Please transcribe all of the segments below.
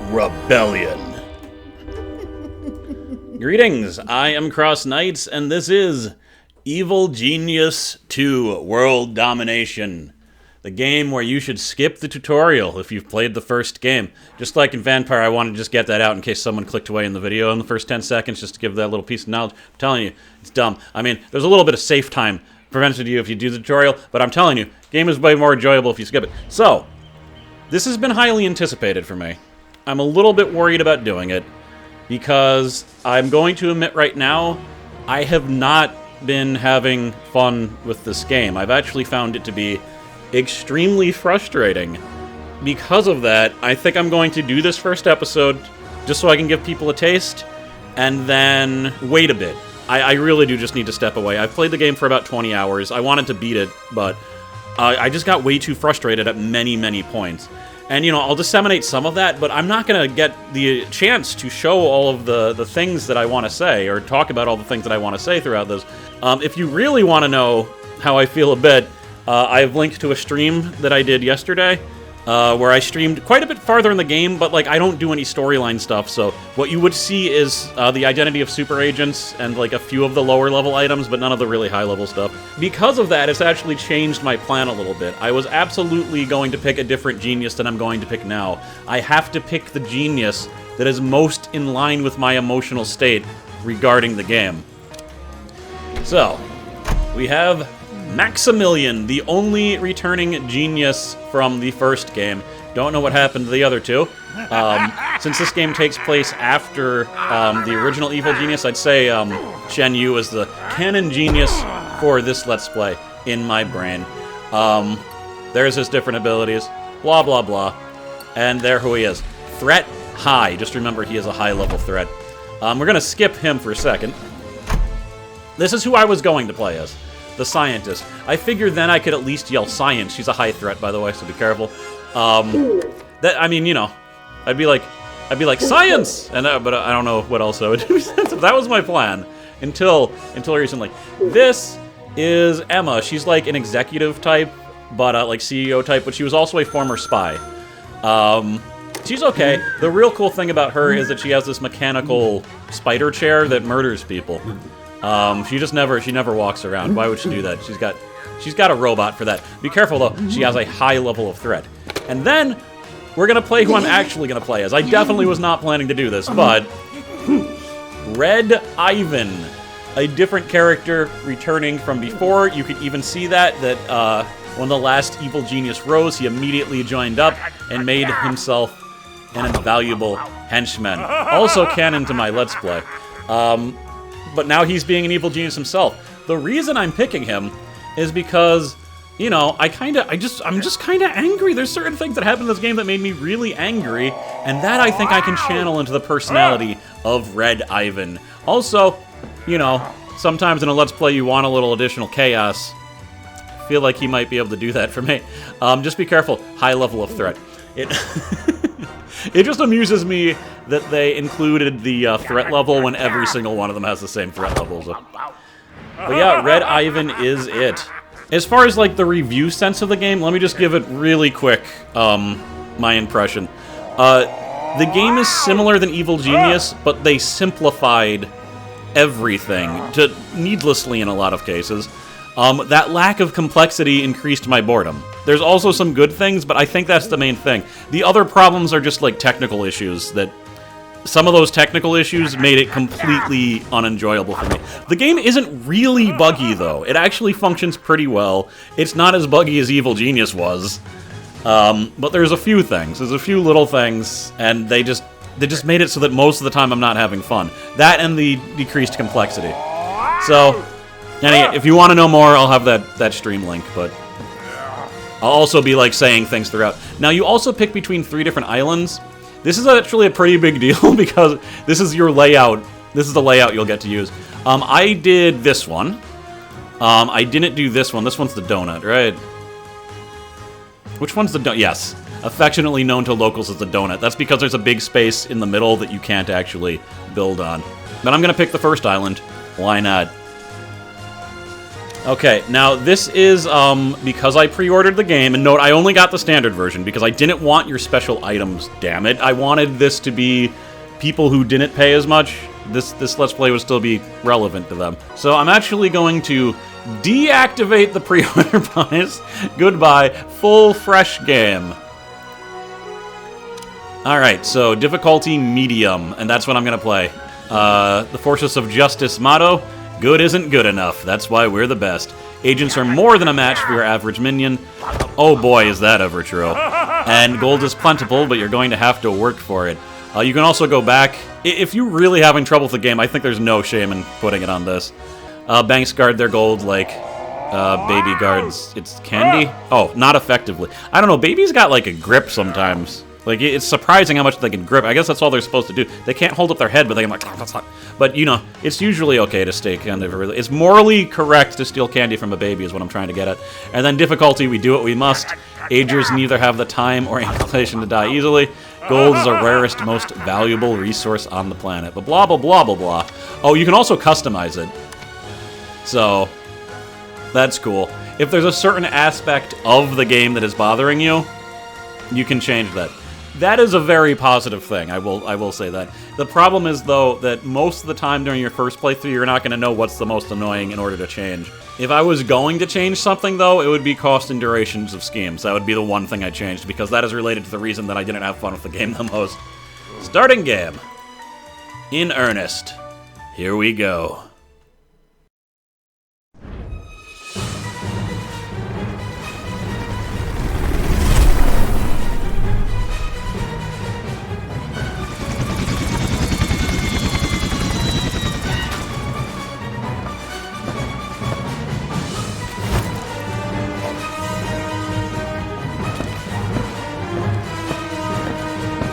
Rebellion. Greetings, I am CrossKnights, and this is Evil Genius 2 World Domination. The game where you should skip the tutorial if you've played the first game. Just like in Vampire, I wanted to just get that out in case someone clicked away in the video in the first 10 seconds, just to give that little piece of knowledge. I'm telling you, it's dumb. I mean, there's a little bit of safe time prevented you if you do the tutorial, but I'm telling you, game is way more enjoyable if you skip it. So, this has been highly anticipated for me. I'm a little bit worried about doing it, because I'm going to admit right now, I have not been having fun with this game. I've actually found it to be extremely frustrating. Because of that, I think I'm going to do this first episode, just so I can give people a taste, and then wait a bit. I really do just need to step away. I've played the game for about 20 hours. I wanted to beat it, but I just got way too frustrated at many points. And, you know, I'll disseminate some of that, but I'm not going to get the chance to show all of the things that I want to say, or talk about all the things that I want to say throughout this. If you really want to know how I feel a bit, I've linked to a stream that I did yesterday, where I streamed quite a bit farther in the game, but, like, I don't do any storyline stuff, so what you would see is the identity of super agents and, like, a few of the lower-level items, but none of the really high-level stuff. Because of that, it's actually changed my plan a little bit. I was absolutely going to pick a different genius than I'm going to pick now. I have to pick the genius that is most in line with my emotional state regarding the game. So, we have Maximilian, the only returning genius from the first game. Don't know what happened to the other two. Since this game takes place after the original Evil Genius, I'd say Shen Yu is the canon genius for this Let's Play in my brain. There's his different abilities, blah blah blah, and there who he is. Threat high, just remember he is a high level threat. We're gonna skip him for a second. This is who I was going to play as. The scientist. I figured then I could at least yell science. She's a high threat, by the way, so be careful. I mean, you know, I'd be like science, and but I don't know what else I would do. That was my plan until recently. This is Emma. She's like an executive type, but like CEO type, but she was also a former spy. She's okay. The real cool thing about her is that she has this mechanical spider chair that murders people. She never walks around. Why would she do that? She's got a robot for that. Be careful though, she has a high level of threat. And then, we're gonna play who I'm actually gonna play as. I definitely was not planning to do this, but Red Ivan, a different character returning from before. You could even see that when the last evil genius rose, he immediately joined up and made himself an invaluable henchman. Also canon to my Let's Play. But now he's being an evil genius himself. The reason I'm picking him is because, you know, I'm just kind of angry. There's certain things that happened in this game that made me really angry, and that I think I can channel into the personality of Red Ivan. Also, you know, sometimes in a Let's Play you want a little additional chaos. I feel like he might be able to do that for me. Just be careful. High level of threat. It just amuses me that they included the threat level when every single one of them has the same threat level. So. But yeah, Red Ivan is it. As far as like the review sense of the game, let me just give it really quick, my impression. The game is similar than Evil Genius, but they simplified everything, needlessly in a lot of cases. That lack of complexity increased my boredom. There's also some good things, but I think that's the main thing. The other problems are just like technical issues that... Some of those technical issues made it completely unenjoyable for me. The game isn't really buggy, though. It actually functions pretty well. It's not as buggy as Evil Genius was. But there's a few things. There's a few little things, and they just made it so that most of the time I'm not having fun. That and the decreased complexity. So... Anyway, if you want to know more, I'll have that stream link, but I'll also be, like, saying things throughout. Now, you also pick between 3 different islands. This is actually a pretty big deal, because this is your layout. This is the layout you'll get to use. I did this one. I didn't do this one. This one's the donut, right? Which one's the donut? Yes. Affectionately known to locals as the donut. That's because there's a big space in the middle that you can't actually build on. But I'm going to pick the first island. Why not? Okay, now this is because I pre-ordered the game, and note, I only got the standard version because I didn't want your special items, damn it. I wanted this to be people who didn't pay as much. This Let's Play would still be relevant to them. So I'm actually going to deactivate the pre-order bonus. Goodbye, full fresh game. Alright, so difficulty medium, and that's what I'm gonna play. The Forces of Justice motto, good isn't good enough, that's why we're the best. Agents are more than a match for your average minion. Oh boy, is that ever true. And gold is plentiful, but you're going to have to work for it. You can also go back. If you're really having trouble with the game, I think there's no shame in putting it on this. Banks guard their gold like baby guards its candy. Oh, not effectively. I don't know, babies got like a grip sometimes. Like, it's surprising how much they can grip. I guess that's all they're supposed to do. They can't hold up their head, but they can like, that's not. But, you know, it's usually okay to stay kind of really. It's morally correct to steal candy from a baby is what I'm trying to get at. And then difficulty, we do what we must. Agers neither have the time or inclination to die easily. Gold is the rarest, most valuable resource on the planet. But blah, blah, blah, blah, blah. Oh, you can also customize it. So, that's cool. If there's a certain aspect of the game that is bothering you, you can change that. That is a very positive thing, I will say that. The problem is, though, that most of the time during your first playthrough, you're not going to know what's the most annoying in order to change. If I was going to change something, though, it would be cost and durations of schemes. That would be the one thing I changed, because that is related to the reason that I didn't have fun with the game the most. Starting game. In earnest. Here we go.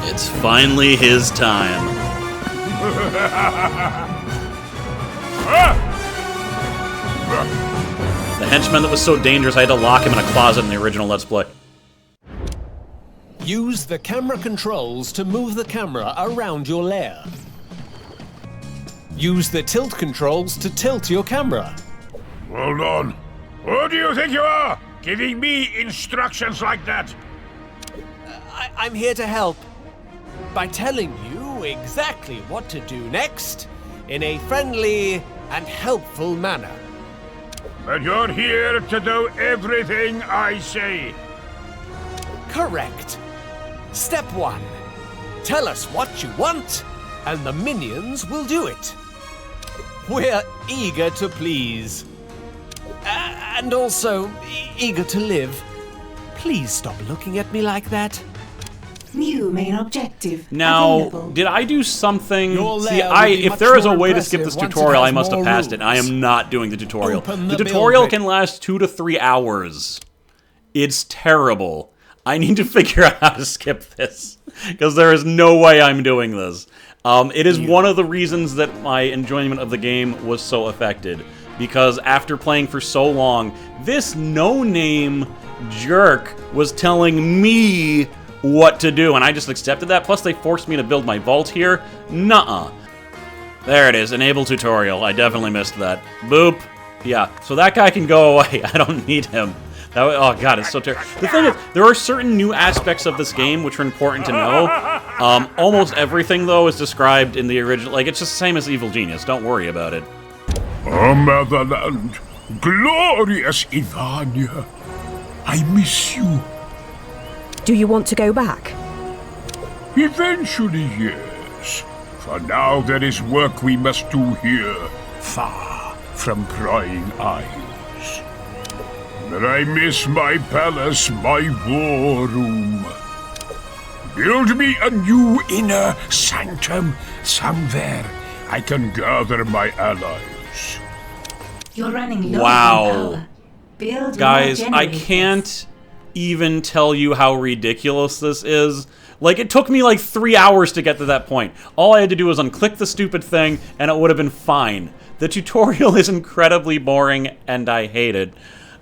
It's finally his time. The henchman that was so dangerous I had to lock him in a closet in the original Let's Play. Use the camera controls to move the camera around your lair. Use the tilt controls to tilt your camera. Hold on. Who do you think you are? Giving me instructions like that? I'm here to help. By telling you exactly what to do next in a friendly and helpful manner. But you're here to do everything I say. Correct. Step 1. Tell us what you want, and the minions will do it. We're eager to please. And also eager to live. Please stop looking at me like that. New main objective. Now, available. did I do something? Your See, lair will be if much there is a more way to skip this impressive once it tutorial, has I must have more passed it. I rules. am not doing the tutorial. Open The the tutorial build can last 2 to 3 hours. It's terrible. I need to figure out how to skip this, because there is no way I'm doing this. It is one of the reasons that my enjoyment of the game was so affected, because after playing for so long, this no-name jerk was telling me what to do, and I just accepted that. Plus, they forced me to build my vault here. Nuh-uh. There it is, enable tutorial. I definitely missed that. Boop. Yeah, so that guy can go away. I don't need him. Oh god, it's so terrible. The thing is, there are certain new aspects of this game which are important to know. Almost everything, though, is described in the original. Like, it's just the same as Evil Genius. Don't worry about it. Oh, motherland, glorious Ivania, I miss you. Do you want to go back? Eventually, yes. For now, there is work we must do here, far from prying eyes. But I miss my palace, my war room. Build me a new inner sanctum somewhere I can gather my allies. You're running low Wow. on power. Build Guys, more I generators. can't even tell you how ridiculous this is. Like, it took me like 3 hours to get to that point. All I had to do was unclick the stupid thing, and it would have been fine. The tutorial is incredibly boring, and I hate it.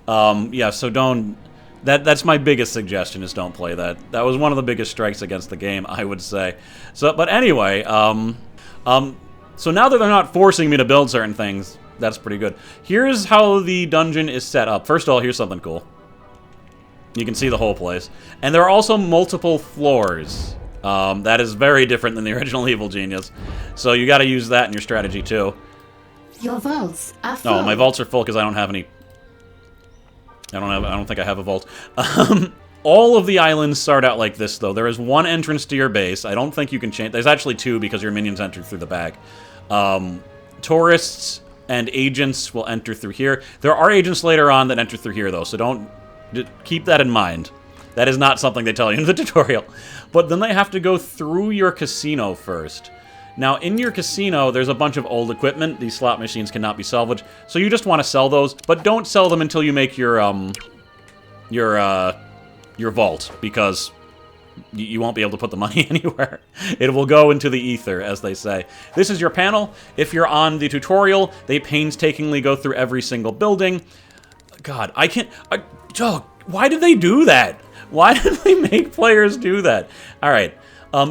Yeah, so don't... That's my biggest suggestion, is don't play that. That was one of the biggest strikes against the game, I would say. So, but anyway, so now that they're not forcing me to build certain things, That's pretty good. Here's how the dungeon is set up. First of all, here's something cool. You can see the whole place. And there are also multiple floors. That is very different than the original Evil Genius. So you gotta use that in your strategy, too. Your vaults are full. Oh, my vaults are full because I don't have any... I don't think I have a vault. All of the islands start out like this, though. There is one entrance to your base. I don't think you can change... There's actually two because your minions enter through the back. Tourists and agents will enter through here. There are agents later on that enter through here, though, so don't... Keep that in mind. That is not something they tell you in the tutorial. But then they have to go through your casino first. Now, in your casino, there's a bunch of old equipment. These slot machines cannot be salvaged. So you just want to sell those, but don't sell them until you make your vault, because you won't be able to put the money anywhere. It will go into the ether, as they say. This is your panel. If you're on the tutorial, they painstakingly go through every single building. God, I can't... Oh, why did they do that? Why did they make players do that? Alright,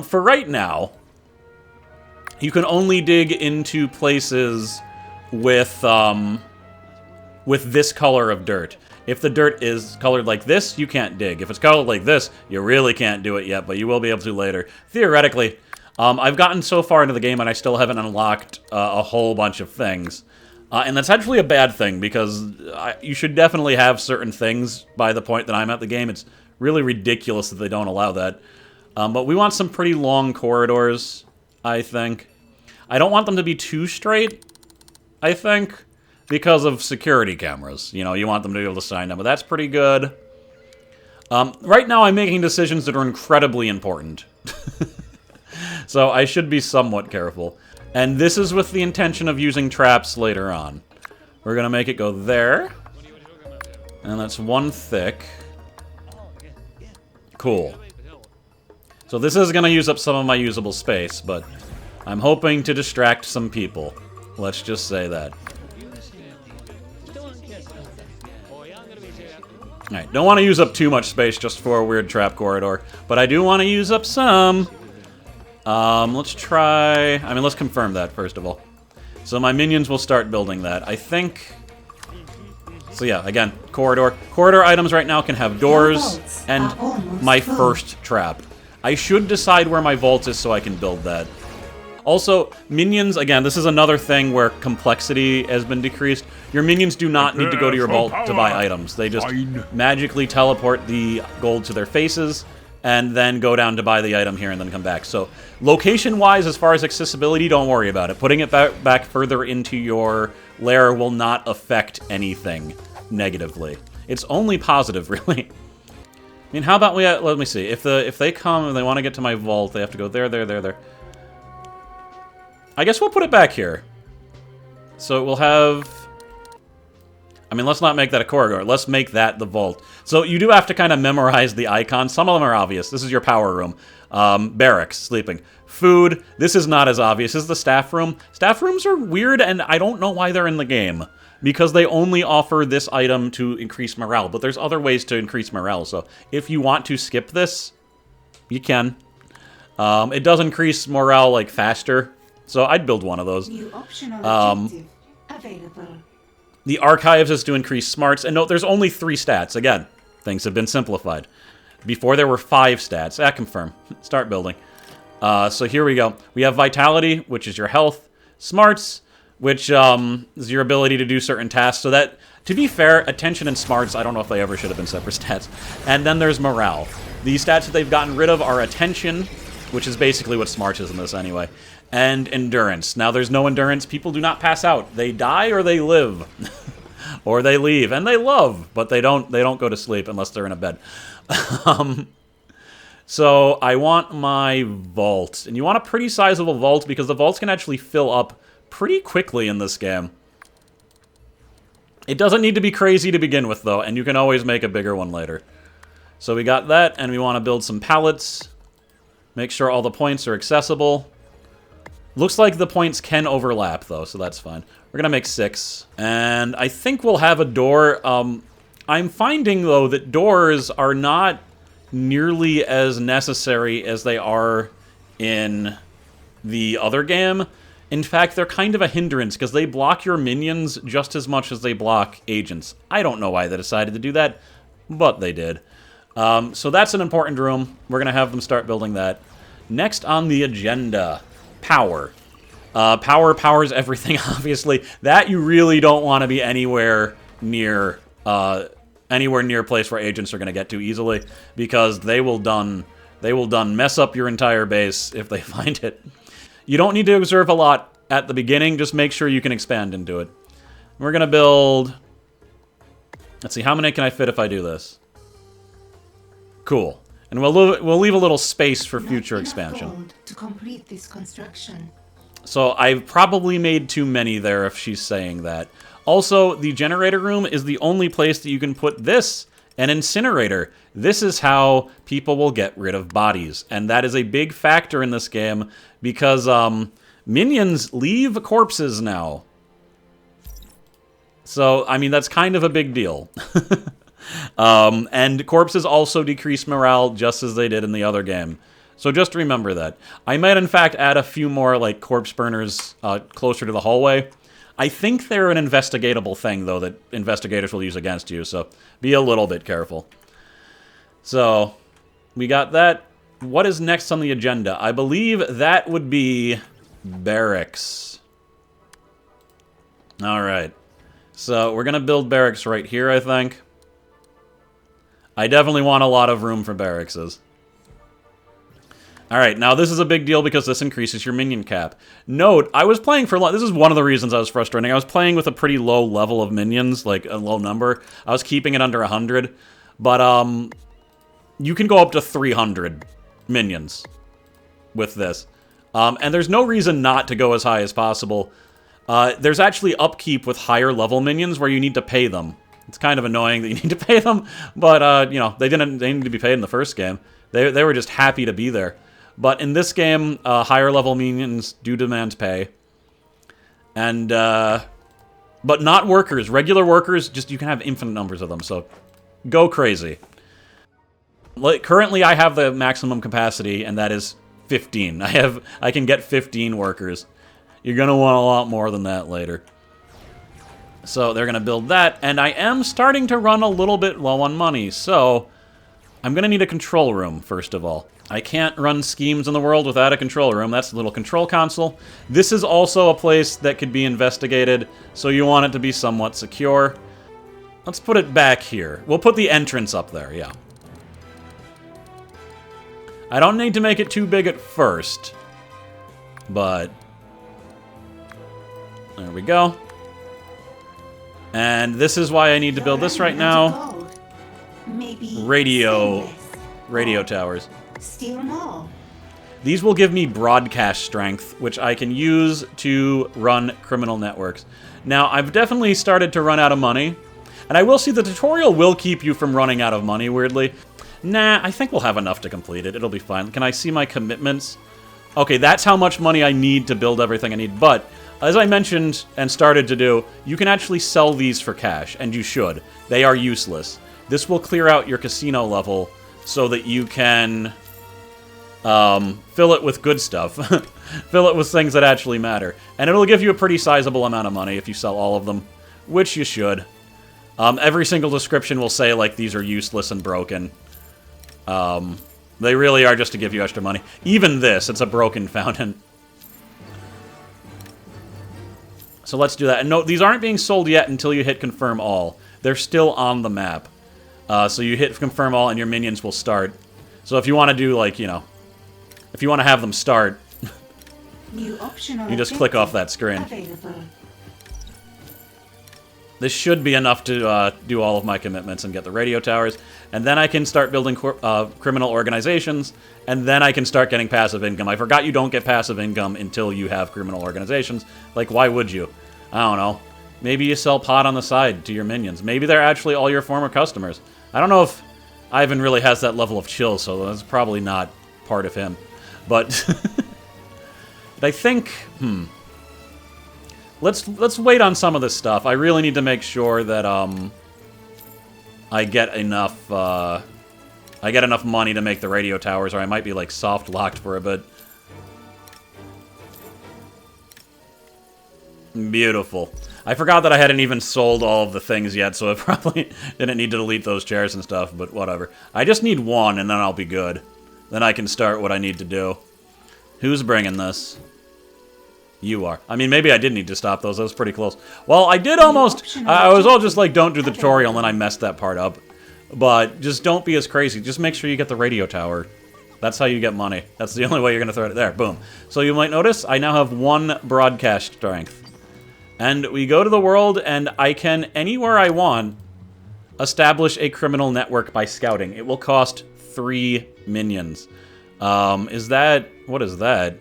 for right now, you can only dig into places with this color of dirt. If the dirt is colored like this, you can't dig. If it's colored like this, you really can't do it yet, but you will be able to later. Theoretically, I've gotten so far into the game and I still haven't unlocked a whole bunch of things. And that's actually a bad thing, because you should definitely have certain things by the point that I'm at the game. It's really ridiculous that they don't allow that. But we want some pretty long corridors, I think. I don't want them to be too straight, I think, because of security cameras. You know, you want them to be able to sign them, but that's pretty good. Right now I'm making decisions that are incredibly important. So I should be somewhat careful. And this is with the intention of using traps later on. We're going to make it go there. And that's one thick. Cool. So this is going to use up some of my usable space, but I'm hoping to distract some people. Let's just say that. Alright, don't want to use up too much space just for a weird trap corridor, but I do want to use up some. Let's try... I mean, let's confirm that, first of all. So my minions will start building that. I think... So yeah, again, corridor. Corridor items right now can have doors and my first trap. I should decide where my vault is so I can build that. Also, minions, again, this is another thing where complexity has been decreased. Your minions do not need to go to your vault to buy items. They just magically teleport the gold to their faces, and then go down to buy the item here and then come back. So, location-wise, as far as accessibility, don't worry about it. Putting it back further into your lair will not affect anything negatively. It's only positive, really. I mean, how about we... let me see. If they come and they want to get to my vault, they have to go there, there, there, there. I guess we'll put it back here. So we'll have... I mean, let's not make that a corridor. Let's make that the vault. So you do have to kind of memorize the icons. Some of them are obvious. This is your power room. Barracks, sleeping. Food, this is not as obvious. This is the staff room. Staff rooms are weird, and I don't know why they're in the game. Because they only offer this item to increase morale. But there's other ways to increase morale. So if you want to skip this, you can. It does increase morale, like, faster. So I'd build one of those. New optional objective available. The archives is to increase smarts. And note, there's only 3 stats. Again, things have been simplified. Before there were 5 stats. Confirm. Start building. So here we go. We have vitality, which is your health. Smarts, which is your ability to do certain tasks. So that, to be fair, attention and smarts, I don't know if they ever should have been separate stats. And then there's morale. The stats that they've gotten rid of are attention, which is basically what smarts is in this anyway, and endurance. Now, there's no endurance. People do not pass out. They die or they live. Or they leave. And they love, but they don't go to sleep unless they're in a bed. So, I want my vault. And you want a pretty sizable vault, because the vaults can actually fill up pretty quickly in this game. It doesn't need to be crazy to begin with, though, and you can always make a bigger one later. So we got that, and we want to build some pallets. Make sure all the points are accessible. Looks like the points can overlap, though, so that's fine. We're going to make 6. And I think we'll have a door. I'm finding, though, that doors are not nearly as necessary as they are in the other game. In fact, they're kind of a hindrance because they block your minions just as much as they block agents. I don't know why they decided to do that, but they did. So that's an important room. We're going to have them start building that. Next on the agenda, power. Power powers everything, obviously. That you really don't want to be anywhere near a place where agents are going to get to easily, because they will done mess up your entire base if they find it. You don't need to observe a lot at the beginning. Just make sure you can expand into it. We're going to build... Let's see, how many can I fit if I do this? Cool. And we'll leave a little space for future expansion. To complete this construction. So I've probably made too many there if she's saying that. Also, the generator room is the only place that you can put this, an incinerator. This is how people will get rid of bodies. And that is a big factor in this game because minions leave corpses now. So, I mean, that's kind of a big deal. And corpses also decrease morale just as they did in the other game. So just remember that. I might, in fact, add a few more, like, corpse burners closer to the hallway. I think they're an investigatable thing, though, that investigators will use against you, so be a little bit careful. So, we got that. What is next on the agenda? I believe that would be barracks. Alright. So, we're going to build barracks right here, I think. I definitely want a lot of room for barrackses. Alright, now this is a big deal because this increases your minion cap. Note, I was playing for... This is one of the reasons I was frustrating. I was playing with a pretty low level of minions, like a low number. I was keeping it under 100. But, you can go up to 300 minions with this. And there's no reason not to go as high as possible. There's actually upkeep with higher level minions where you need to pay them. It's kind of annoying that you need to pay them, but, you know, they needed to be paid in the first game. They were just happy to be there. But in this game, higher level minions do demand pay. And, but not workers. Regular workers, just you can have infinite numbers of them, so go crazy. Like, currently I have the maximum capacity, and that is 15. I can get 15 workers. You're gonna want a lot more than that later. So they're gonna build that, and I am starting to run a little bit low on money, so I'm gonna need a control room, first of all. I can't run schemes in the world without a control room. That's the little control console. This is also a place that could be investigated, so you want it to be somewhat secure. Let's put it back here. We'll put the entrance up there, yeah. I don't need to make it too big at first, but there we go. And this is why I need to build this right now. Radio towers. Steal them all. These will give me broadcast strength, which I can use to run criminal networks. Now, I've definitely started to run out of money. And I will see the tutorial will keep you from running out of money, weirdly. Nah, I think we'll have enough to complete it. It'll be fine. Can I see my commitments? Okay, that's how much money I need to build everything I need. But, as I mentioned and started to do, you can actually sell these for cash, and you should. They are useless. This will clear out your casino level so that you can fill it with good stuff. Fill it with things that actually matter. And it'll give you a pretty sizable amount of money if you sell all of them, which you should. Every single description will say, like, these are useless and broken. They really are just to give you extra money. Even this, it's a broken fountain. So let's do that. And note, these aren't being sold yet until you hit confirm all. They're still on the map. So you hit confirm all and your minions will start. So if you want to do, like, you know, if you want to have them start, New optional you just click off that screen. available. This should be enough to do all of my commitments and get the radio towers. And then I can start building criminal organizations, and then I can start getting passive income. I forgot you don't get passive income until you have criminal organizations. Like, why would you? I don't know. Maybe you sell pot on the side to your minions. Maybe they're actually all your former customers. I don't know if Ivan really has that level of chill, so that's probably not part of him. But, but I think, Let's wait on some of this stuff. I really need to make sure that I get enough money to make the radio towers, or I might be like soft locked for a bit. Beautiful. I forgot that I hadn't even sold all of the things yet, so I probably didn't need to delete those chairs and stuff, but whatever. I just need one, and then I'll be good. Then I can start what I need to do. Who's bringing this? You are. I mean, maybe I did need to stop those. That was pretty close. Well, I did almost... I was all just like, don't do the tutorial, and then I messed that part up. But just don't be as crazy. Just make sure you get the radio tower. That's how you get money. That's the only way you're going to throw it. There, boom. So you might notice I now have 1 broadcast strength. And we go to the world, and I can, anywhere I want, establish a criminal network by scouting. It will cost 3 minions. Is that... What is that?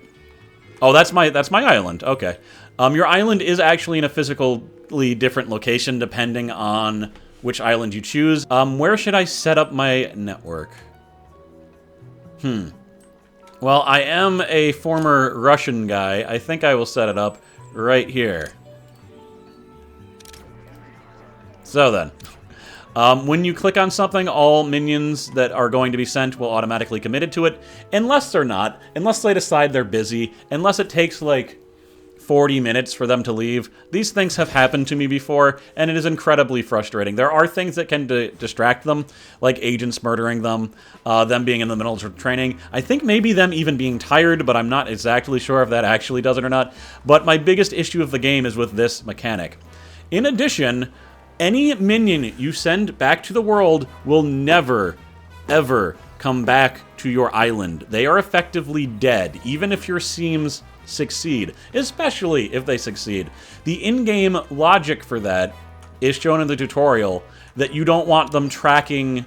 Oh, that's my island. Okay. Your island is actually in a physically different location depending on which island you choose. Where should I set up my network? Well, I am a former Russian guy. I think I will set it up right here. So then, when you click on something, all minions that are going to be sent will automatically commit to it, unless they're not, unless they decide they're busy, unless it takes like 40 minutes for them to leave. These things have happened to me before, and it is incredibly frustrating. There are things that can distract them, like agents murdering them, them being in the middle of training. I think maybe them even being tired, but I'm not exactly sure if that actually does it or not. But my biggest issue of the game is with this mechanic. In addition, any minion you send back to the world will never, ever come back to your island. They are effectively dead, even if your schemes succeed, especially if they succeed. The in-game logic for that is shown in the tutorial, that you don't want them tracking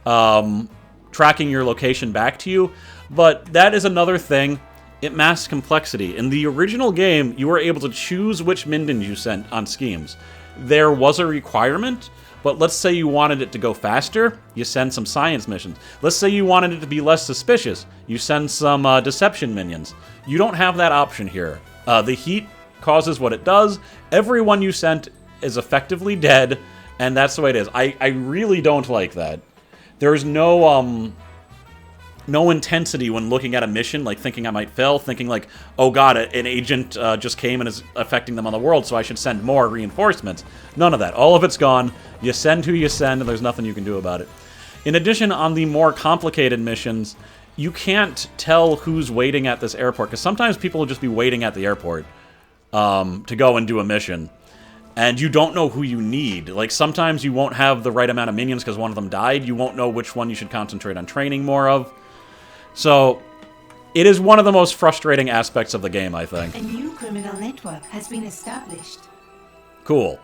your location back to you, but that is another thing. It masks complexity. In the original game, you were able to choose which minions you sent on schemes. There was a requirement, but let's say you wanted it to go faster, you send some science missions. Let's say you wanted it to be less suspicious, you send some deception minions. You don't have that option here. The heat causes what it does. Everyone you sent is effectively dead, and that's the way it is. I really don't like that. There's no intensity when looking at a mission, like thinking I might fail, thinking like, oh god, an agent just came and is affecting them on the world, so I should send more reinforcements. None of that. All of it's gone. You send who you send, and there's nothing you can do about it. In addition, on the more complicated missions, you can't tell who's waiting at this airport, because sometimes people will just be waiting at the airport to go and do a mission. And you don't know who you need. Like, sometimes you won't have the right amount of minions because one of them died. You won't know which one you should concentrate on training more of. So, it is one of the most frustrating aspects of the game, I think. A new criminal network has been established. Cool.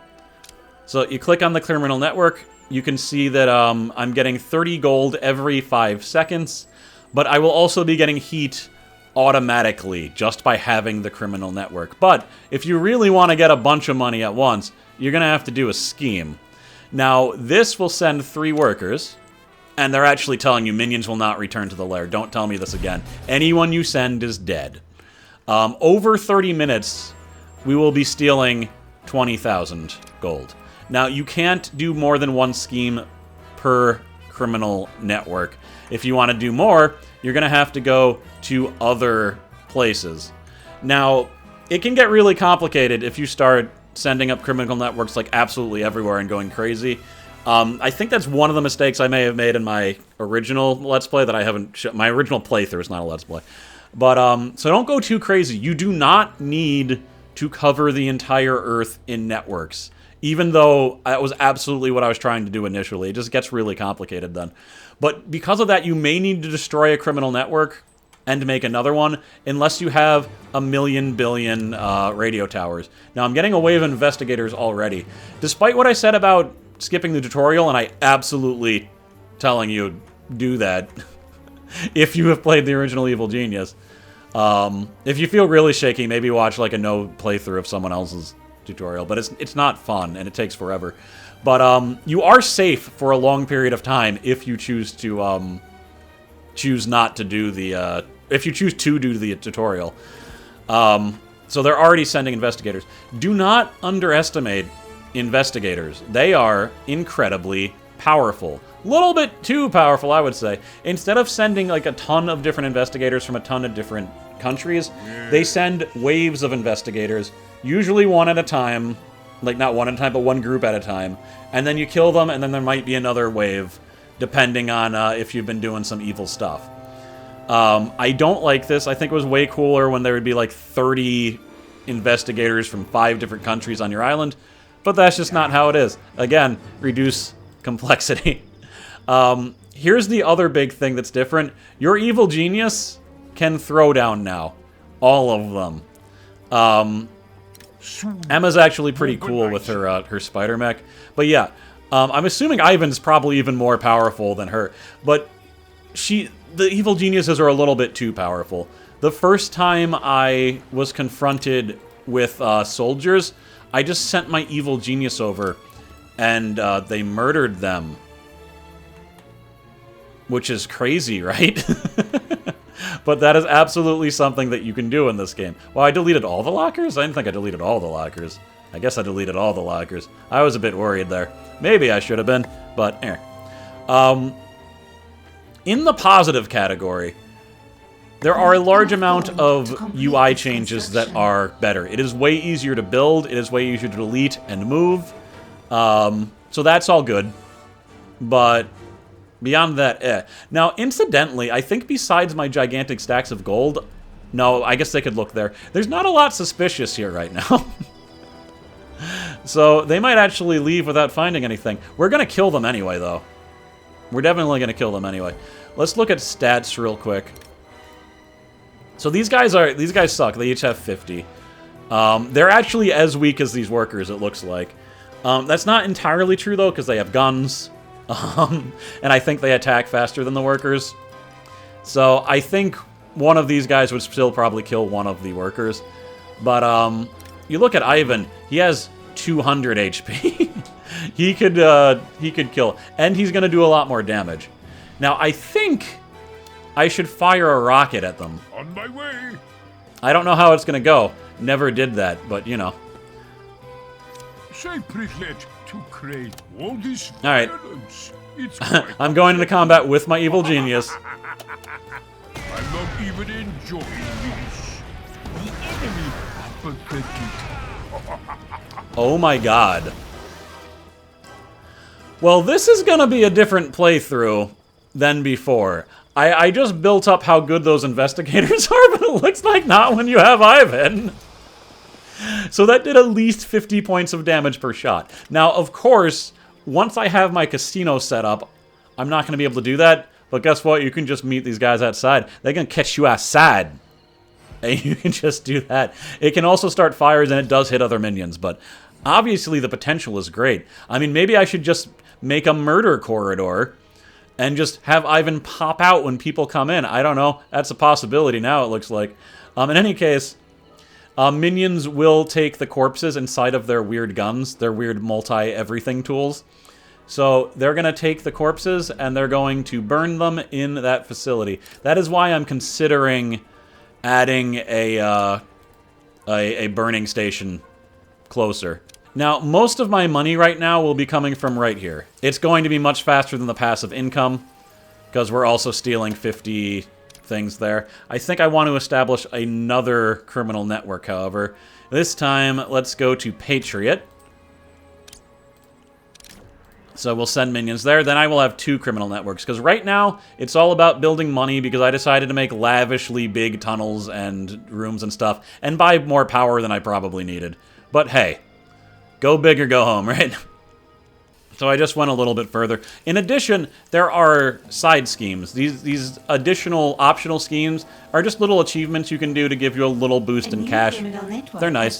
So, you click on the criminal network. You can see that I'm getting 30 gold every 5 seconds. But I will also be getting heat automatically just by having the criminal network. But if you really want to get a bunch of money at once, you're going to have to do a scheme. Now, this will send 3 workers. And they're actually telling you minions will not return to the lair. Don't tell me this again. Anyone you send is dead. Over 30 minutes, we will be stealing 20,000 gold. Now, you can't do more than 1 scheme per criminal network. If you want to do more, you're going to have to go to other places. Now, it can get really complicated if you start sending up criminal networks like absolutely everywhere and going crazy. I think that's one of the mistakes I may have made in my original Let's Play that I haven't... My original playthrough is not a Let's Play. But, so don't go too crazy. You do not need to cover the entire Earth in networks. Even though that was absolutely what I was trying to do initially. It just gets really complicated then. But because of that, you may need to destroy a criminal network and make another one, unless you have a million billion radio towers. Now, I'm getting a wave of investigators already. Despite what I said about skipping the tutorial, and I absolutely telling you do that if you have played the original Evil Genius. If you feel really shaky, maybe watch like a no playthrough of someone else's tutorial, but it's not fun and it takes forever. But you are safe for a long period of time if you choose to choose not to do the if you choose to do the tutorial. So they're already sending investigators. Do not underestimate investigators. They are incredibly powerful. Little bit too powerful, I would say. Instead of sending like a ton of different investigators from a ton of different countries, they send waves of investigators, usually one at a time. Like, not one at a time, but one group at a time. And then you kill them, and then there might be another wave, depending on if you've been doing some evil stuff. I don't like this. I think it was way cooler when there would be like 30 investigators from 5 different countries on your island. But that's just not how it is. Again, reduce complexity. Here's the other big thing that's different. Your evil genius can throw down now. All of them. Emma's actually pretty cool with her spider mech. But yeah, I'm assuming Ivan's probably even more powerful than her. But the evil geniuses are a little bit too powerful. The first time I was confronted with soldiers, I just sent my evil genius over, and they murdered them. Which is crazy, right? But that is absolutely something that you can do in this game. Well, I deleted all the lockers? I didn't think I deleted all the lockers. I guess I deleted all the lockers. I was a bit worried there. Maybe I should have been, but in the positive category, there are a large amount of UI changes that are better. It is way easier to build, it is way easier to delete and move. So that's all good. But beyond that, Now, incidentally, I think besides my gigantic stacks of gold... No, I guess they could look there. There's not a lot suspicious here right now. So they might actually leave without finding anything. We're going to kill them anyway, though. We're definitely going to kill them anyway. Let's look at stats real quick. So these guys suck. They each have 50. They're actually as weak as these workers, it looks like. That's not entirely true, though, because they have guns. And I think they attack faster than the workers. So I think one of these guys would still probably kill one of the workers. But you look at Ivan, he has 200 HP. he could kill. And he's going to do a lot more damage. Now, I think I should fire a rocket at them. On my way. I don't know how it's going to go. Never did that, but you know. Say privilege to create all this Alright. violence. It's I'm going into combat with my evil genius. I'm not even enjoying this. The enemy are pathetic. Oh my god. Well, this is gonna be a different playthrough than before. I just built up how good those investigators are, but it looks like not when you have Ivan. So that did at least 50 points of damage per shot. Now, of course, once I have my casino set up, I'm not going to be able to do that. But guess what? You can just meet these guys outside. They're going to catch you outside. And you can just do that. It can also start fires, and it does hit other minions. But obviously, the potential is great. I mean, maybe I should just make a murder corridor and just have Ivan pop out when people come in. I don't know. That's a possibility now, it looks like. In any case... minions will take the corpses inside of their weird guns, their weird multi-everything tools. So they're going to take the corpses and they're going to burn them in that facility. That is why I'm considering adding a burning station closer. Now, most of my money right now will be coming from right here. It's going to be much faster than the passive income because we're also stealing 50... things there. I think I want to establish another criminal network, however. This time, let's go to Patriot. So we'll send minions there. Then I will have 2 criminal networks. Because right now, it's all about building money because I decided to make lavishly big tunnels and rooms and stuff. And buy more power than I probably needed. But hey, go big or go home, right? So I just went a little bit further. In addition, there are side schemes. These additional optional schemes are just little achievements you can do to give you a little boost in cash. They're nice.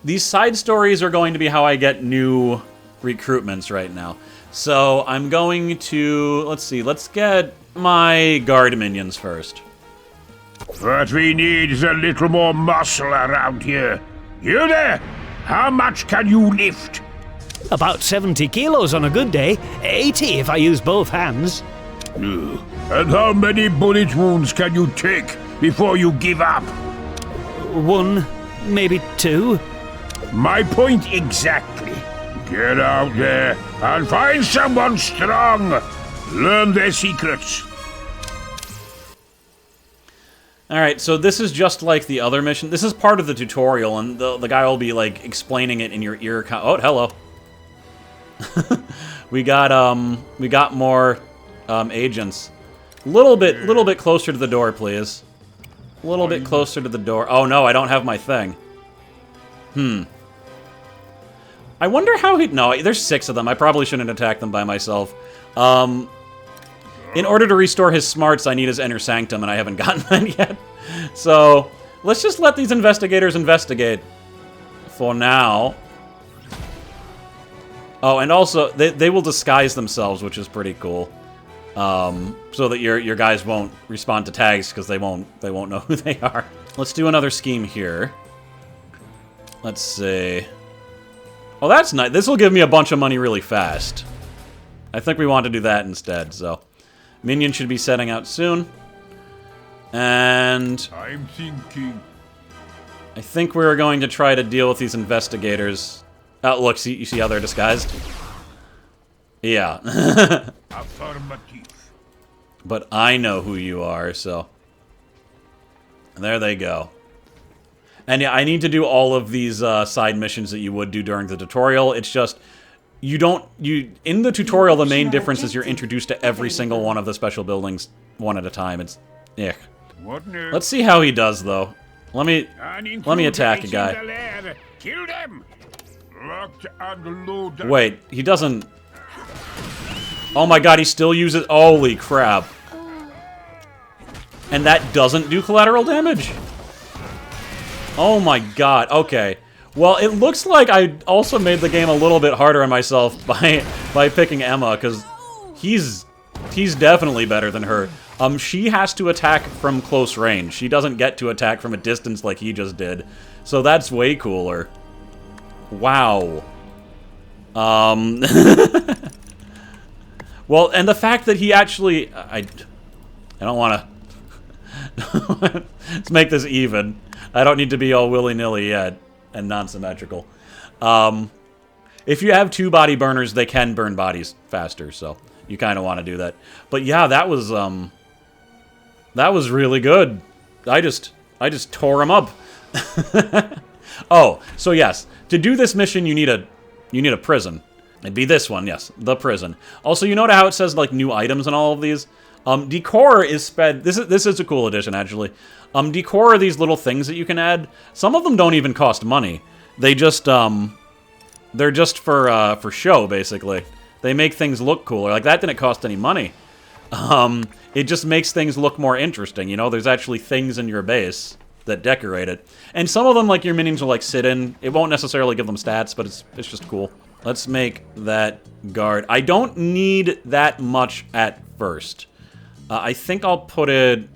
These side stories are going to be how I get new recruitments right now. So I'm going to, let's see, let's get my guard minions first. What we need is a little more muscle around here. You there? How much can you lift? About 70 kilos on a good day, 80 if I use both hands. And how many bullet wounds can you take before you give up? 1, maybe 2. My point exactly. Get out there and find someone strong. Learn their secrets. Alright, so this is just like the other mission. This is part of the tutorial, and the guy will be, like, explaining it in your ear. Oh, hello. we got more agents. Little bit closer to the door, please. A little bit closer to the door. Oh, no, I don't have my thing. I wonder how he... No, there's 6 of them. I probably shouldn't attack them by myself. In order to restore his smarts, I need his inner sanctum, and I haven't gotten that yet. So, let's just let these investigators investigate. For now. Oh, and also, they will disguise themselves, which is pretty cool. So that your guys won't respond to tags, because they won't know who they are. Let's do another scheme here. Let's see. Oh, that's nice. This will give me a bunch of money really fast. I think we want to do that instead, so... Minion should be setting out soon. And... I'm thinking... I think we're going to try to deal with these investigators. Oh, look, you see how they're disguised? Yeah. Affirmative. But I know who you are, so... There they go. And yeah, I need to do all of these side missions that you would do during the tutorial. It's just... in the tutorial, the main difference is you're introduced to every single one of the special buildings one at a time. It's, yeah. Let's see how he does, though. Let me attack a guy. Kill them. Locked and loaded. Wait, he doesn't... Oh my god, he still uses... Holy crap. And that doesn't do collateral damage? Oh my god, okay. Well, it looks like I also made the game a little bit harder on myself by picking Emma, because he's definitely better than her. She has to attack from close range. She doesn't get to attack from a distance like he just did. So that's way cooler. Wow. Well, and the fact that he actually... I don't want to... Let's make this even. I don't need to be all willy-nilly yet. And non-symmetrical. If you have 2 body burners, they can burn bodies faster, so you kind of want to do that. But yeah, that was really good. I just tore him up. Oh, so yes, to do this mission, you need a prison. It'd be this one, yes, the prison. Also, you note how it says like new items and all of these. Decor is sped. This is a cool addition, actually. Decor are these little things that you can add. Some of them don't even cost money. They just they're just for show, basically. They make things look cooler. Like that didn't cost any money. It just makes things look more interesting. You know, there's actually things in your base that decorate it, and some of them, like your minions, will like sit in. It won't necessarily give them stats, but it's just cool. Let's make that guard. I don't need that much at first. I think I'll put it...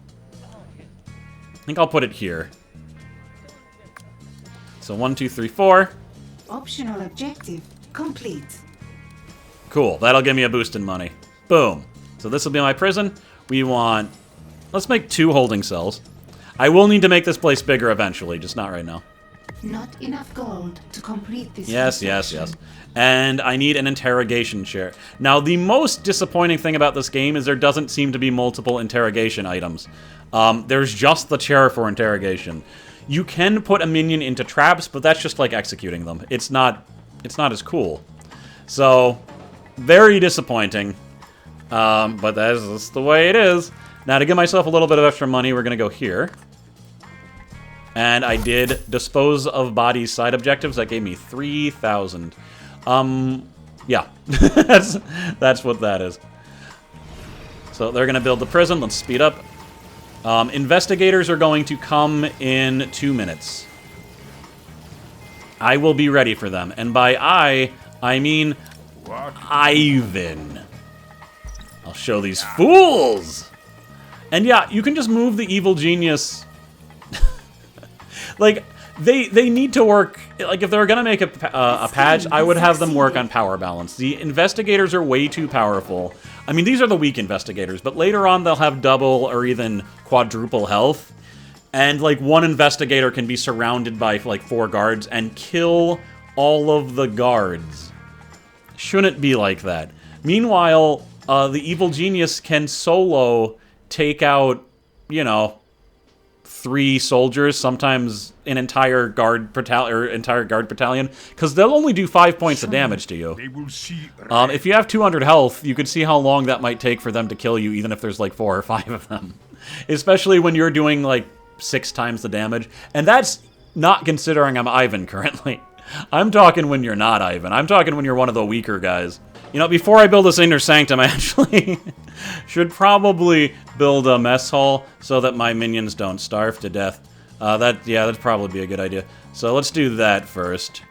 here. So 1, 2, 3, 4. Optional objective complete. Cool. That'll give me a boost in money. Boom. So this will be my prison. We want... Let's make 2 holding cells. I will need to make this place bigger eventually, just not right now. Not enough gold to complete this. Yes. And I need an interrogation chair. Now, the most disappointing thing about this game is there doesn't seem to be multiple interrogation items. There's just the chair for interrogation. You can put a minion into traps, but that's just like executing them. It's not as cool. So, very disappointing. But that's the way it is. Now, to give myself a little bit of extra money, we're going to go here. And I did dispose of bodies side objectives. That gave me 3,000. Yeah. that's what that is. So they're going to build the prison. Let's speed up. Investigators are going to come in 2 minutes. I will be ready for them. And by I mean Ivan. I'll show these fools! And yeah, you can just move the evil genius. Like, they need to work... Like, if they're gonna make a patch, I would have them work on power balance. The investigators are way too powerful. I mean, these are the weak investigators, but later on they'll have double or even quadruple health. And, like, one investigator can be surrounded by, like, 4 guards and kill all of the guards. shouldn't be like that. Meanwhile, the evil genius can solo take out, you know, 3 soldiers, sometimes an entire guard battalion, because they'll only do 5 points of damage to you. They will see If you have 200 health, you could see how long that might take for them to kill you, even if there's like 4 or 5 of them. Especially when you're doing like 6 times the damage. And that's not considering I'm Ivan currently. I'm talking when you're not Ivan. I'm talking when you're one of the weaker guys. You know, before I build this Inner Sanctum, I actually should probably build a mess hall so that my minions don't starve to death. That'd probably be a good idea. So let's do that first.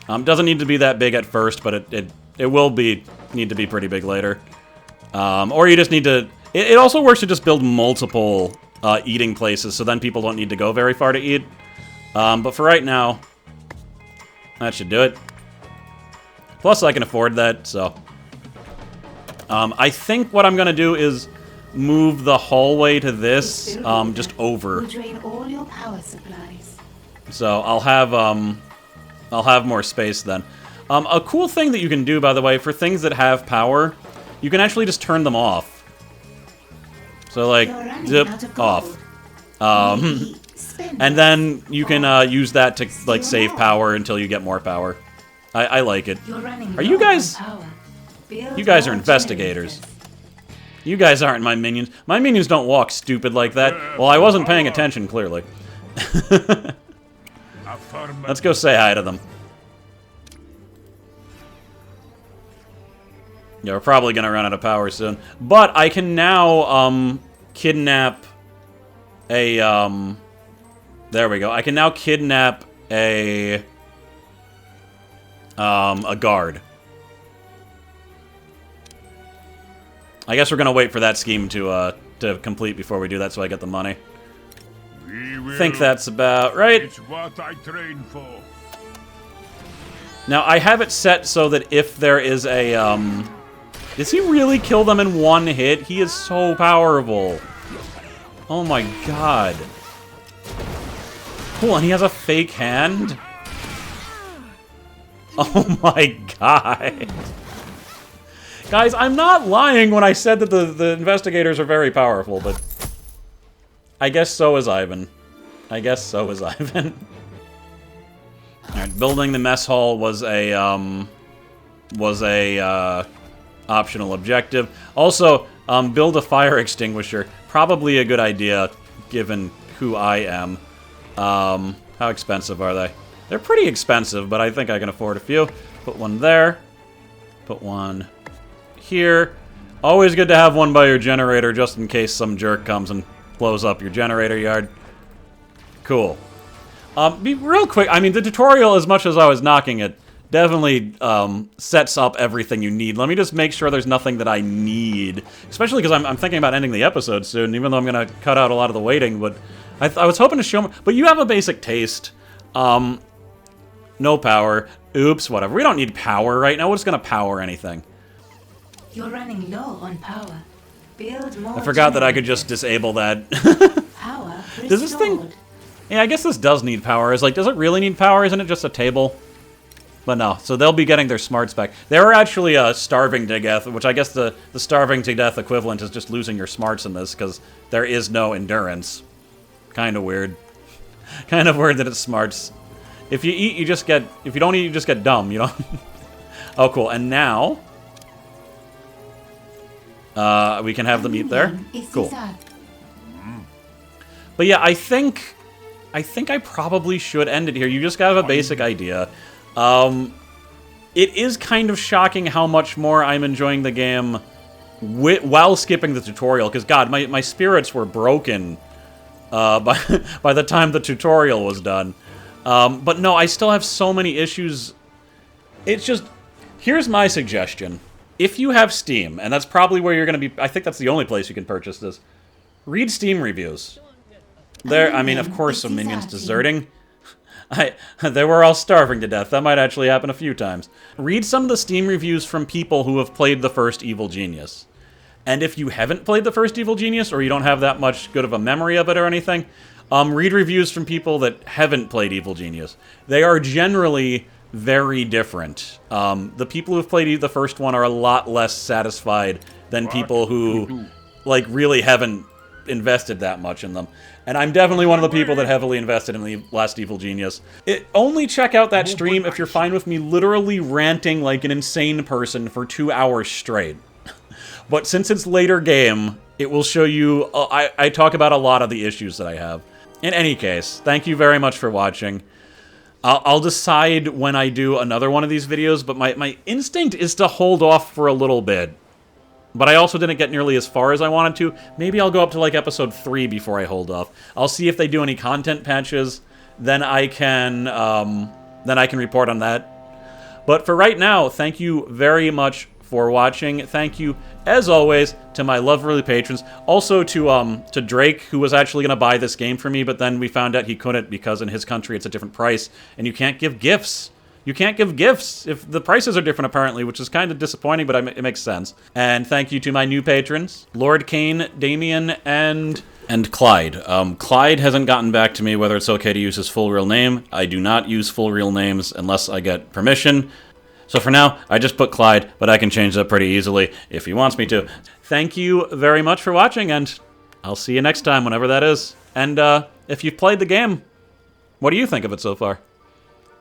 Doesn't need to be that big at first, but it will need to be pretty big later. Or you just need to... It also works to just build multiple eating places, so then people don't need to go very far to eat. But for right now, that should do it. Plus, I can afford that, so... I think what I'm gonna do is move the hallway to this, just over. Will drain all your power supplies. So I'll have more space then. A cool thing that you can do, by the way, for things that have power, you can actually just turn them off. So, like, zip, off. And then you can use that to, like, save power until you get more power. I like it. Are you guys... You guys are investigators. You guys aren't my minions. My minions don't walk stupid like that. Well, I wasn't paying attention, clearly. Let's go say hi to them. Yeah, we're probably gonna run out of power soon. But I can now, kidnap a, there we go. I can now kidnap a guard. I guess we're gonna wait for that scheme to complete before we do that, so I get the money. I think that's about right. It's what I train for. Now, I have it set so that if there is a, does he really kill them in one hit? He is so powerful. Oh my god. Cool, and he has a fake hand? Oh my god. Guys, I'm not lying when I said that the investigators are very powerful, but... I guess so is Ivan. I guess so is Ivan. Alright, building the mess hall was a optional objective. Also, build a fire extinguisher. Probably a good idea, given who I am. How expensive are they? They're pretty expensive, but I think I can afford a few. Put one there. Put one here. Always good to have one by your generator, just in case some jerk comes and blows up your generator yard. Cool. Be real quick, I mean, the tutorial, as much as I was knocking it, definitely sets up everything you need. Let me just make sure there's nothing that I need. Especially because I'm thinking about ending the episode soon, even though I'm going to cut out a lot of the waiting. But I was hoping to show... But you have a basic taste. No power. Oops, whatever. We don't need power right now. We're just going to power anything. You're running low on power. Build more. I forgot that I could just disable that. Power Does this thing... Yeah, I guess this does need power. Is like, does it really need power? Isn't it just a table? But no, so they'll be getting their smarts back. They were actually starving to death, which I guess the starving to death equivalent is just losing your smarts in this, because there is no endurance. Kind of weird. Kind of weird that it's smarts. If you eat, you just get... If you don't eat, you just get dumb, you know? Oh, cool. And now... we can have them eat there. Cool. But yeah, I think I probably should end it here. You just gotta have a basic idea. It is kind of shocking how much more I'm enjoying the game while skipping the tutorial, because God, my spirits were broken by the time the tutorial was done. But no, I still have so many issues. It's just... Here's my suggestion. If you have Steam, and that's probably where you're going to be... I think that's the only place you can purchase this. Read Steam reviews. There, I mean, of course, some minions deserting. They were all starving to death. That might actually happen a few times. Read some of the Steam reviews from people who have played the first Evil Genius. And if you haven't played the first Evil Genius, or you don't have that much good of a memory of it or anything, read reviews from people that haven't played Evil Genius. They are generally very different. The people who've played the first one are a lot less satisfied than people who, like, really haven't invested that much in them. And I'm definitely one of the people that heavily invested in the last Evil Genius. Only check out that stream if you're fine with me literally ranting like an insane person for 2 hours straight. But since it's later game, it will show you... I talk about a lot of the issues that I have. In any case, thank you very much for watching. I'll decide when I do another one of these videos, but my instinct is to hold off for a little bit. But I also didn't get nearly as far as I wanted to. Maybe I'll go up to, like, episode 3 before I hold off. I'll see if they do any content patches. Then I can report on that. But for right now, thank you very much for watching. Thank you, as always, to my lovely patrons. Also to Drake, who was actually going to buy this game for me, but then we found out he couldn't because in his country it's a different price, and you can't give gifts. You can't give gifts if the prices are different, apparently, which is kind of disappointing, but it makes sense. And thank you to my new patrons, Lord Kane, Damien, and Clyde. Clyde hasn't gotten back to me whether it's okay to use his full real name. I do not use full real names unless I get permission. So for now, I just put Clyde, but I can change that pretty easily if he wants me to. Thank you very much for watching, and I'll see you next time, whenever that is. And if you've played the game, what do you think of it so far?